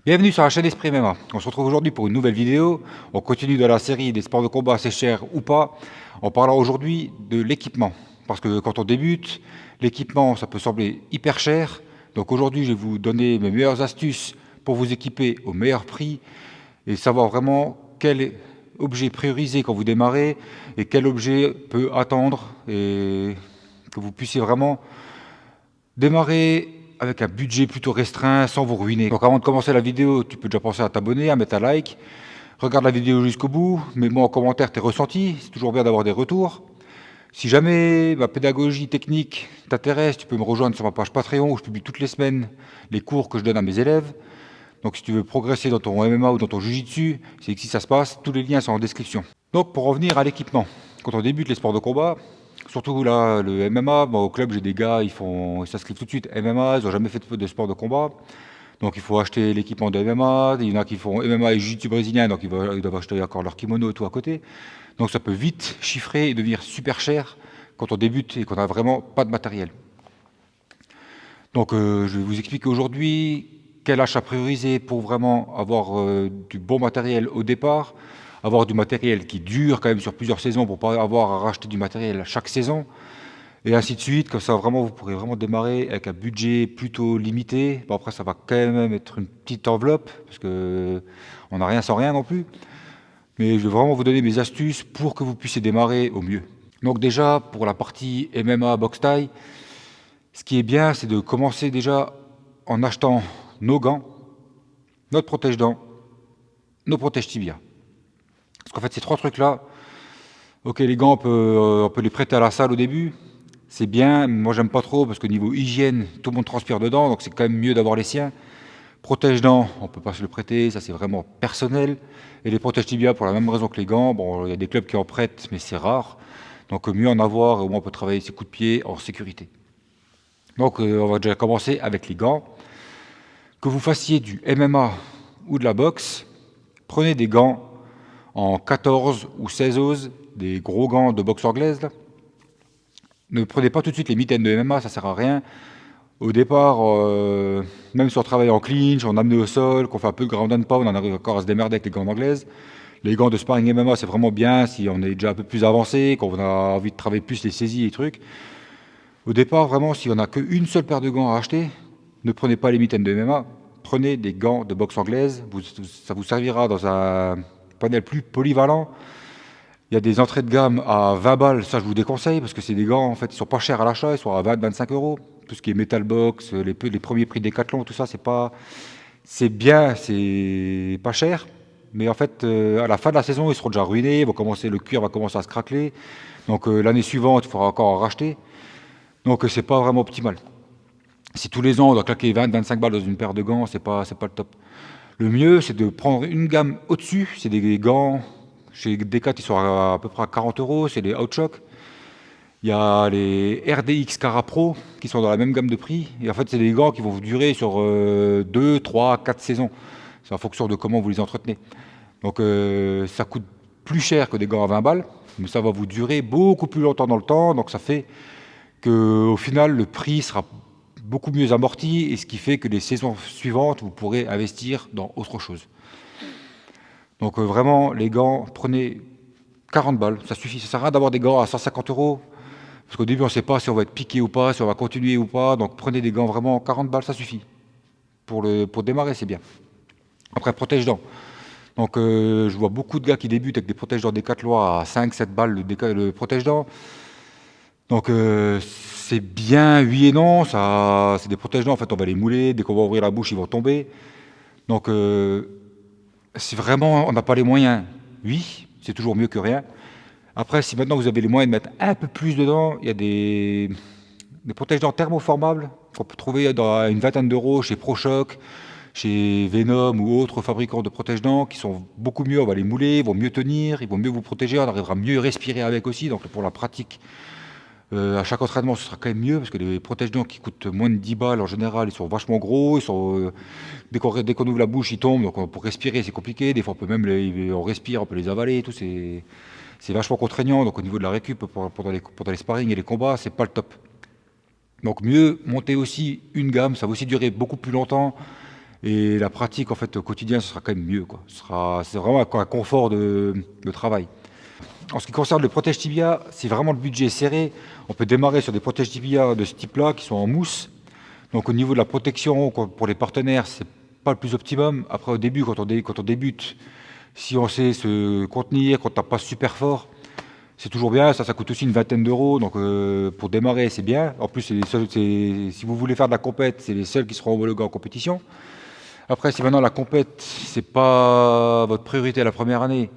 Bienvenue sur la chaîne Esprit MMA. On se retrouve aujourd'hui pour une nouvelle vidéo. On continue dans la série des sports de combat assez chers ou pas, en parlant aujourd'hui de l'équipement. Parce que quand on débute, l'équipement, ça peut sembler hyper cher. Donc aujourd'hui, je vais vous donner mes meilleures astuces pour vous équiper au meilleur prix et savoir vraiment quel objet prioriser quand vous démarrez et quel objet peut attendre et que vous puissiez vraiment démarrer avec un budget plutôt restreint sans vous ruiner. Donc avant de commencer la vidéo, tu peux déjà penser à t'abonner, à mettre un like. Regarde la vidéo jusqu'au bout, mets-moi en commentaire tes ressentis, c'est toujours bien d'avoir des retours. Si jamais ma pédagogie technique t'intéresse, tu peux me rejoindre sur ma page Patreon où je publie toutes les semaines les cours que je donne à mes élèves. Donc si tu veux progresser dans ton MMA ou dans ton Jiu-Jitsu, c'est ici que ça se passe, tous les liens sont en description. Donc pour revenir à l'équipement, quand on débute les sports de combat, surtout là, le MMA, au club j'ai des gars, ils s'inscrivent tout de suite MMA, ils n'ont jamais fait de sport de combat. Donc il faut acheter l'équipement de MMA, il y en a qui font MMA et Jiu-Jitsu brésilien, donc ils doivent acheter encore leur kimono et tout à côté. Donc ça peut vite chiffrer et devenir super cher quand on débute et qu'on n'a vraiment pas de matériel. Donc je vais vous expliquer aujourd'hui quel achat prioriser pour vraiment avoir du bon matériel au départ, avoir du matériel qui dure quand même sur plusieurs saisons pour pas avoir à racheter du matériel chaque saison, et ainsi de suite. Comme ça, vraiment, vous pourrez vraiment démarrer avec un budget plutôt limité. Bon, après, ça va quand même être une petite enveloppe, parce que on n'a rien sans rien non plus. Mais je vais vraiment vous donner mes astuces pour que vous puissiez démarrer au mieux. Donc déjà, pour la partie MMA box taille, ce qui est bien, c'est de commencer déjà en achetant nos gants, notre protège-dents, nos protège-tibias. Parce qu'en fait, ces trois trucs-là, ok, les gants, on peut les prêter à la salle au début, c'est bien. Moi, j'aime pas trop parce que niveau hygiène, tout le monde transpire dedans, donc c'est quand même mieux d'avoir les siens. Protège-dents, on peut pas se le prêter, ça c'est vraiment personnel. Et les protège-tibias, pour la même raison que les gants, bon, il y a des clubs qui en prêtent, mais c'est rare. Donc mieux en avoir, au moins on peut travailler ses coups de pied en sécurité. Donc on va déjà commencer avec les gants. Que vous fassiez du MMA ou de la boxe, prenez des gants en 14 ou 16 oses, des gros gants de boxe anglaise. Là. Ne prenez pas tout de suite les mitaines de MMA, ça sert à rien. Au départ, même si on travaille en clinch, on amené au sol, qu'on fait un peu de ground and pound, on arrive encore à se démerder avec les gants anglaises. Les gants de sparring MMA, c'est vraiment bien si on est déjà un peu plus avancé, qu'on a envie de travailler plus les saisies et les trucs. Au départ, vraiment, si on n'a qu'une seule paire de gants à acheter, ne prenez pas les mitaines de MMA, prenez des gants de boxe anglaise. Ça vous servira dans un panel plus polyvalent. Il y a des entrées de gamme à 20 balles, ça je vous déconseille parce que c'est des gants, en fait, ils sont pas chers à l'achat, ils sont à 20-25 euros. Tout ce qui est Metal Box, les premiers prix Decathlon, tout ça, c'est bien, c'est pas cher. Mais en fait, à la fin de la saison, ils seront déjà ruinés, le cuir va commencer à se craqueler. Donc l'année suivante, il faudra encore en racheter. Donc c'est pas vraiment optimal. Si tous les ans on doit claquer 20-25 balles dans une paire de gants, c'est pas le top. Le mieux, c'est de prendre une gamme au-dessus. C'est des gants, chez Decat, ils sont à peu près à 40 euros, c'est les Outshock. Il y a les RDX Cara Pro qui sont dans la même gamme de prix. Et en fait, c'est des gants qui vont vous durer sur 2, 3, 4 saisons. C'est en fonction de comment vous les entretenez. Donc ça coûte plus cher que des gants à 20 balles, mais ça va vous durer beaucoup plus longtemps dans le temps. Donc ça fait qu'au final, le prix sera beaucoup mieux amorti, et ce qui fait que les saisons suivantes, vous pourrez investir dans autre chose. Donc vraiment, les gants, prenez 40 balles, ça suffit. Ça sert à rien d'avoir des gants à 150 euros, parce qu'au début, on ne sait pas si on va être piqué ou pas, si on va continuer ou pas. Donc prenez des gants vraiment 40 balles, ça suffit. Pour démarrer, c'est bien. Après, protège-dents. Donc je vois beaucoup de gars qui débutent avec des protège-dents Decathlon à 5-7 balles le protège-dents. Donc c'est bien, oui et non. C'est des protège-dents, en fait, on va les mouler. Dès qu'on va ouvrir la bouche, ils vont tomber. Donc si vraiment on n'a pas les moyens, oui, c'est toujours mieux que rien. Après, si maintenant vous avez les moyens de mettre un peu plus dedans, il y a des protège-dents thermoformables qu'on peut trouver dans une vingtaine d'euros chez ProShock, chez Venom ou autres fabricants de protège-dents qui sont beaucoup mieux. On va les mouler, ils vont mieux tenir, ils vont mieux vous protéger, on arrivera mieux à respirer avec aussi. Donc pour la pratique, à chaque entraînement, ce sera quand même mieux parce que les protège-dents qui coûtent moins de 10 balles en général, ils sont vachement gros, dès qu'on ouvre la bouche, ils tombent. Donc pour respirer, c'est compliqué. Des fois, on respire, on peut les avaler et tout. C'est vachement contraignant. Donc au niveau de la récup pendant les sparring et les combats, c'est pas le top. Donc mieux monter aussi une gamme, ça va aussi durer beaucoup plus longtemps. et la pratique en fait au quotidien, ce sera quand même mieux, quoi. C'est vraiment un confort de travail. En ce qui concerne le protège tibia, si vraiment le budget est serré, on peut démarrer sur des protège tibia de ce type-là qui sont en mousse. Donc au niveau de la protection pour les partenaires, c'est pas le plus optimum. Après au début, quand on débute, si on sait se contenir, quand on tape pas super fort, c'est toujours bien. Ça coûte aussi une vingtaine d'euros. Donc pour démarrer, c'est bien. En plus, si vous voulez faire de la compète, c'est les seuls qui seront homologués en compétition. Après, si maintenant la compète, c'est pas votre priorité la première année,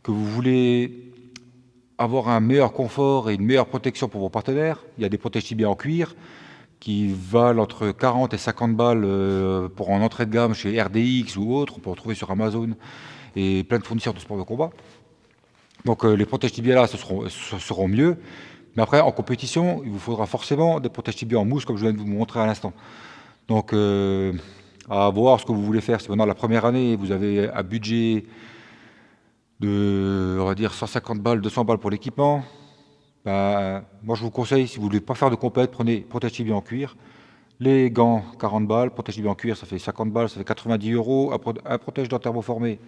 que vous voulez avoir un meilleur confort et une meilleure protection pour vos partenaires, il y a des protège tibias en cuir qui valent entre 40 et 50 balles pour en entrée de gamme chez RDX ou autre. On peut en trouver sur Amazon et plein de fournisseurs de sport de combat. Donc les protège tibias là, ce seront mieux. Mais après, en compétition, il vous faudra forcément des protège tibias en mousse, comme je viens de vous montrer à l'instant. Donc à voir ce que vous voulez faire. Si pendant la première année, vous avez un budget de, on va dire, 150 balles, 200 balles pour l'équipement, bah, moi je vous conseille, si vous ne voulez pas faire de compète, prenez protège tibia en cuir. Les gants, 40 balles. Protège tibia en cuir, ça fait 50 balles, ça fait 90 euros. Un protège dents thermoformé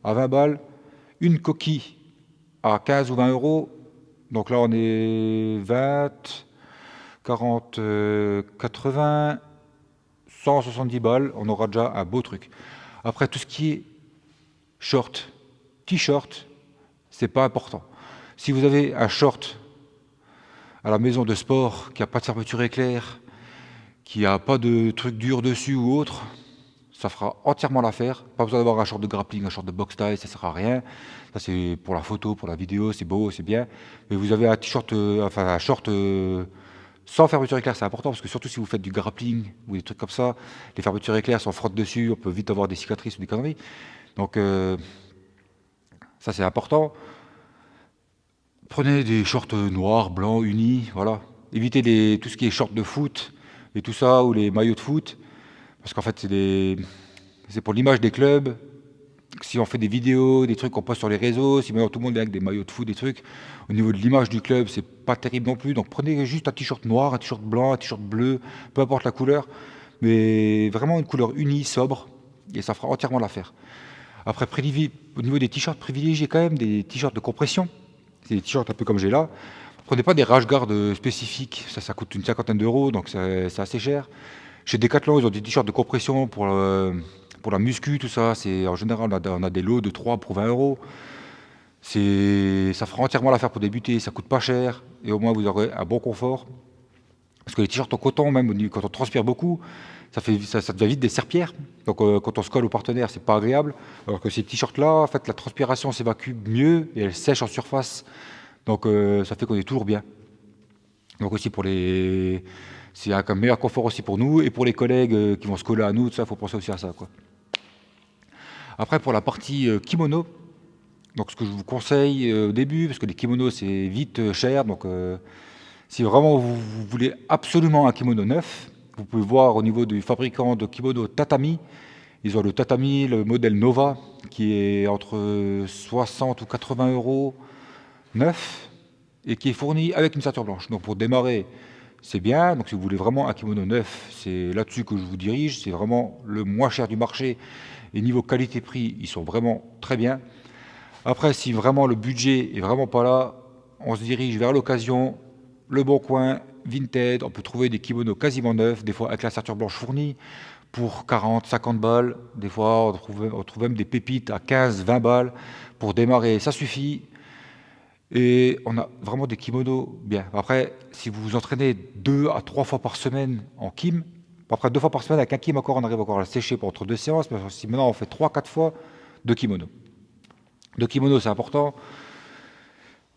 à 20 balles. Une coquille à 15 ou 20 euros. Donc là, on est 20, 40, 80, 170 balles. On aura déjà un beau truc. Après, tout ce qui est short, t-shirt, c'est pas important. Si vous avez un short à la maison de sport qui n'a pas de fermeture éclair, qui n'a pas de truc dur dessus ou autre, ça fera entièrement l'affaire. Pas besoin d'avoir un short de grappling, un short de boxe taille, ça ne sert à rien. Ça c'est pour la photo, pour la vidéo, c'est beau, c'est bien. Mais vous avez un t-shirt, enfin un short sans fermeture éclair, c'est important parce que surtout si vous faites du grappling ou des trucs comme ça, les fermetures éclair, si on frotte dessus, on peut vite avoir des cicatrices ou des conneries. Donc ça c'est important. Prenez des shorts noirs, blancs, unis, voilà. Évitez tout ce qui est shorts de foot et tout ça, ou les maillots de foot, parce qu'en fait c'est pour l'image des clubs. Si on fait des vidéos, des trucs qu'on poste sur les réseaux, si maintenant tout le monde vient avec des maillots de foot, des trucs, au niveau de l'image du club, c'est pas terrible non plus. Donc prenez juste un t-shirt noir, un t-shirt blanc, un t-shirt bleu, peu importe la couleur, mais vraiment une couleur unie, sobre, et ça fera entièrement l'affaire. Après, au niveau des t-shirts, privilégiez quand même des t-shirts de compression. C'est des t-shirts un peu comme j'ai là. Prenez pas des rash guard spécifiques, ça coûte une cinquantaine d'euros, donc c'est assez cher. Chez Decathlon, ils ont des t-shirts de compression pour la muscu, tout ça. En général, on a des lots de 3 pour 20 euros. Ça fera entièrement l'affaire pour débuter, ça coûte pas cher, et au moins vous aurez un bon confort. Parce que les t-shirts en coton, même quand on transpire beaucoup, ça devient vite des serpillères. Donc quand on se colle au partenaire, c'est pas agréable. Alors que ces t-shirts-là, en fait, la transpiration s'évacue mieux et elle sèche en surface. Donc ça fait qu'on est toujours bien. Donc aussi c'est un meilleur confort aussi pour nous et pour les collègues qui vont se coller à nous, tout ça, il faut penser aussi à ça, quoi. Après, pour la partie kimono, donc ce que je vous conseille au début, parce que les kimonos c'est vite cher, donc si vraiment vous voulez absolument un kimono neuf, vous pouvez voir au niveau du fabricant de kimono Tatami. Ils ont le Tatami, le modèle Nova, qui est entre 60 ou 80 euros neuf, et qui est fourni avec une ceinture blanche. Donc pour démarrer, c'est bien. Donc si vous voulez vraiment un kimono neuf, c'est là-dessus que je vous dirige. C'est vraiment le moins cher du marché. Et niveau qualité-prix, ils sont vraiment très bien. Après, si vraiment le budget est vraiment pas là, on se dirige vers l'occasion, le Bon Coin, Vinted. On peut trouver des kimonos quasiment neufs, des fois avec la ceinture blanche fournie, pour 40, 50 balles. Des fois, on trouve même des pépites à 15, 20 balles. Pour démarrer, ça suffit. Et on a vraiment des kimonos bien. Après, si vous vous entraînez 2 à 3 fois par semaine en kim, après 2 fois par semaine avec un kim encore, on arrive encore à le sécher pour entre 2 séances, mais si maintenant on fait 3, 4 fois, 2 kimonos. 2 kimonos, c'est important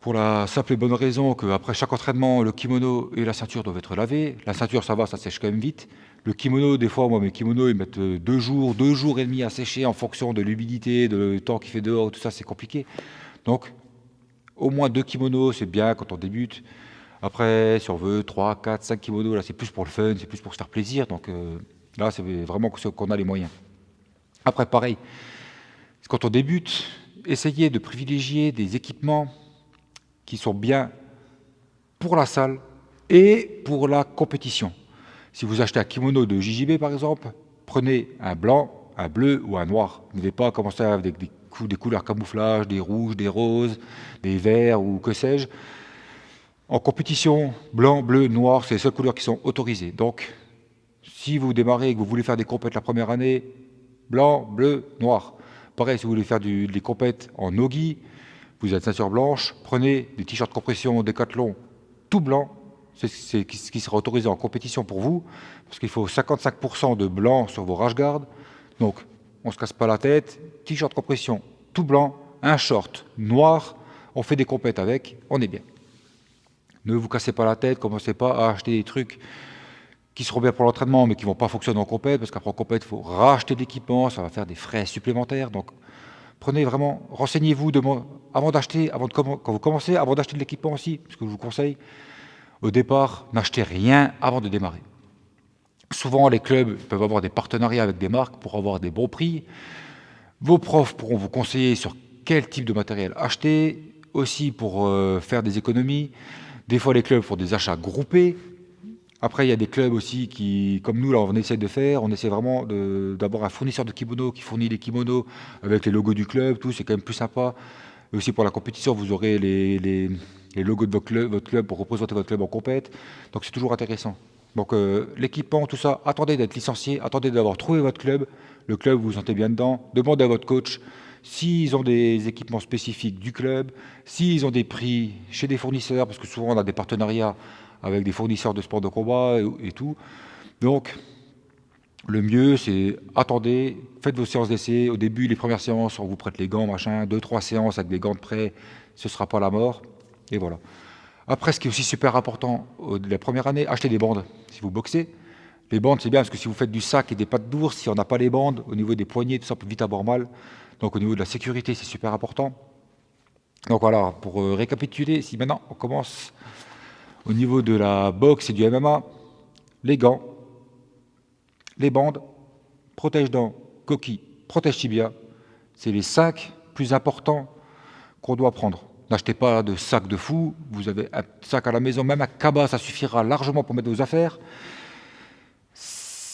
pour la simple et bonne raison qu'après chaque entraînement, le kimono et la ceinture doivent être lavés. La ceinture, ça va, ça sèche quand même vite. Le kimono, des fois, moi, mes kimonos, ils mettent 2 jours et demi à sécher en fonction de l'humidité, du temps qu'il fait dehors, tout ça, c'est compliqué. Donc, au moins 2 kimonos, c'est bien quand on débute. Après, si on veut 3, 4, 5 kimonos, là, c'est plus pour le fun, c'est plus pour se faire plaisir. Donc là, c'est vraiment qu'on a les moyens. Après, pareil, quand on débute, essayez de privilégier des équipements qui sont bien pour la salle et pour la compétition. Si vous achetez un kimono de JJB, par exemple, prenez un blanc, un bleu ou un noir. Vous n'avez pas à commencer avec des couleurs camouflage, des rouges, des roses, des verts ou que sais-je. En compétition, blanc, bleu, noir, c'est les seules couleurs qui sont autorisées. Donc, si vous démarrez et que vous voulez faire des compètes la première année, blanc, bleu, noir. Pareil, si vous voulez faire des compètes en nogi, vous êtes ceinture blanche, prenez des t-shirts compression Décathlon tout blanc, c'est ce qui sera autorisé en compétition pour vous, parce qu'il faut 55% de blanc sur vos rash-guards. Donc, on ne se casse pas la tête, t-shirt compression tout blanc, un short noir, on fait des compètes avec, on est bien. Ne vous cassez pas la tête, commencez pas à acheter des trucs qui seront bien pour l'entraînement, mais qui ne vont pas fonctionner en compète, parce qu'après en compète, il faut racheter de l'équipement, ça va faire des frais supplémentaires. Donc, prenez vraiment, renseignez-vous avant d'acheter, quand vous commencez, avant d'acheter de l'équipement aussi, ce que je vous conseille, au départ, n'achetez rien avant de démarrer. Souvent, les clubs peuvent avoir des partenariats avec des marques pour avoir des bons prix. Vos profs pourront vous conseiller sur quel type de matériel acheter, aussi pour faire des économies. Des fois, les clubs font des achats groupés. Après, il y a des clubs aussi qui, comme nous, là, on essaie de faire, on essaie vraiment d'avoir un fournisseur de kimonos qui fournit les kimonos avec les logos du club, tout, c'est quand même plus sympa. Et aussi pour la compétition, vous aurez les logos de votre club pour représenter votre club en compète. Donc c'est toujours intéressant. Donc l'équipement, tout ça, attendez d'être licencié, attendez d'avoir trouvé votre club, le club, vous vous sentez bien dedans, demandez à votre coach s'ils ont des équipements spécifiques du club, s'ils ont des prix chez des fournisseurs, parce que souvent on a des partenariats avec des fournisseurs de sports de combat et tout. Donc, le mieux, c'est attendez, faites vos séances d'essai. Au début, les premières séances, on vous prête les gants, machin, 2-3 séances avec des gants de prêt, ce ne sera pas la mort. Et voilà. Après, ce qui est aussi super important, la première année, achetez des bandes si vous boxez. Les bandes, c'est bien parce que si vous faites du sac et des pattes d'ours, si on n'a pas les bandes, au niveau des poignets, tout ça peut vite avoir mal. Donc, au niveau de la sécurité, c'est super important. Donc voilà, pour récapituler, si maintenant on commence au niveau de la boxe et du MMA, les gants, les bandes, protège-dents, coquille, protège-tibia, c'est les 5 plus importants qu'on doit prendre. N'achetez pas de sac de fou, vous avez un sac à la maison, même un cabas, ça suffira largement pour mettre vos affaires.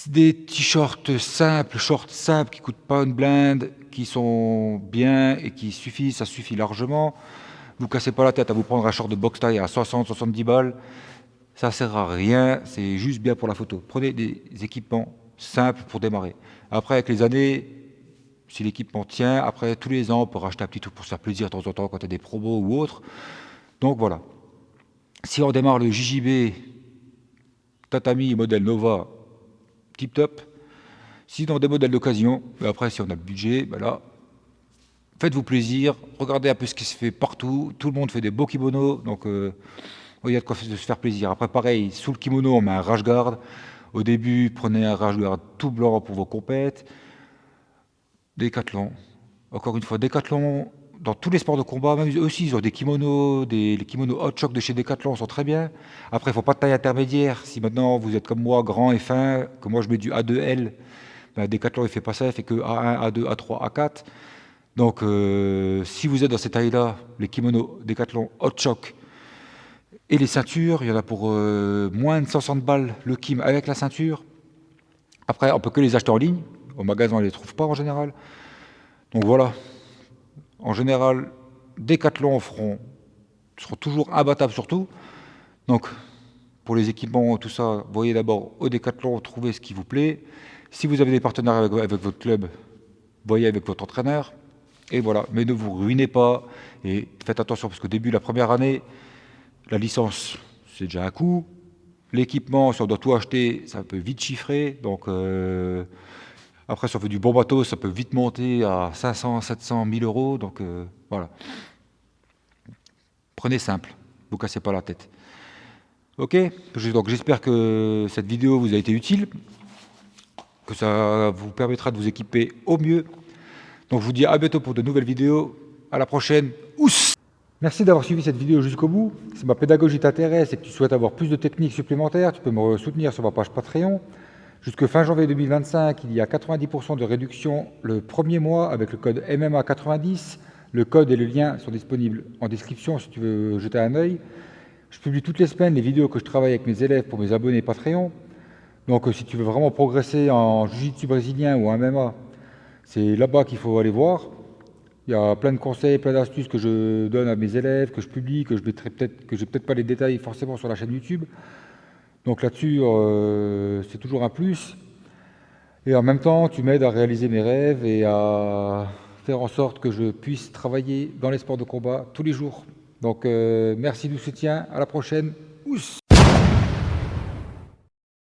Des t-shirts simples, shorts simples qui ne coûtent pas une blinde, qui sont bien et qui suffisent, ça suffit largement. Vous ne cassez pas la tête à vous prendre un short de boxe taille à 60-70 balles. Ça ne sert à rien, c'est juste bien pour la photo. Prenez des équipements simples pour démarrer. Après, avec les années, si l'équipement tient, après, tous les ans, on peut racheter un petit truc pour se faire plaisir de temps en temps quand il y a des promos ou autres. Donc voilà. Si on démarre le JJB Tatami modèle Nova, tip top. Sinon, des modèles d'occasion, après, si on a le budget, ben là, faites-vous plaisir, regardez un peu ce qui se fait partout. Tout le monde fait des beaux kimonos, donc il y a de quoi se faire plaisir. Après, pareil, sous le kimono, on met un rash guard. Au début, prenez un rash guard tout blanc pour vos compètes. Décathlon. Encore une fois, Décathlon, dans tous les sports de combat, même eux aussi, ils ont des kimonos, les kimonos Hot Shock de chez Décathlon sont très bien. Après, il ne faut pas de taille intermédiaire. Si maintenant vous êtes comme moi, grand et fin, que moi je mets du A2L, ben Décathlon, il ne fait pas ça, il fait que A1, A2, A3, A4. Donc, si vous êtes dans ces tailles-là, les kimonos Décathlon Hot Shock et les ceintures, il y en a pour moins de 160 balles le kim avec la ceinture. Après, on peut que les acheter en ligne. Au magasin, on ne les trouve pas en général. Donc voilà. En général, Décathlon seront toujours imbattables surtout. Donc, pour les équipements, tout ça, voyez d'abord au Décathlon, trouvez ce qui vous plaît. Si vous avez des partenaires avec votre club, voyez avec votre entraîneur. Et voilà. Mais ne vous ruinez pas. Et faites attention, parce qu'au début, la première année, la licence, c'est déjà un coût. L'équipement, si on doit tout acheter, ça peut vite chiffrer. Donc, après, si on fait du bon bateau, ça peut vite monter à 500, 700, 1000 euros. Donc, voilà. Prenez simple. Ne vous cassez pas la tête. Ok. Donc, j'espère que cette vidéo vous a été utile, que ça vous permettra de vous équiper au mieux. Donc, je vous dis à bientôt pour de nouvelles vidéos. À la prochaine. Ous! Merci d'avoir suivi cette vidéo jusqu'au bout. Si ma pédagogie t'intéresse et que tu souhaites avoir plus de techniques supplémentaires, tu peux me soutenir sur ma page Patreon. Jusque fin janvier 2025, il y a 90% de réduction le premier mois avec le code MMA90. Le code et le lien sont disponibles en description si tu veux jeter un œil. Je publie toutes les semaines les vidéos que je travaille avec mes élèves pour mes abonnés Patreon. Donc si tu veux vraiment progresser en jiu-jitsu brésilien ou en MMA, c'est là-bas qu'il faut aller voir. Il y a plein de conseils, plein d'astuces que je donne à mes élèves, que je publie, que je mettrai peut-être, que je peut-être pas les détails forcément sur la chaîne YouTube. Donc là-dessus, c'est toujours un plus. Et en même temps, tu m'aides à réaliser mes rêves et à faire en sorte que je puisse travailler dans les sports de combat tous les jours. Donc merci du soutien, à la prochaine. Ouss!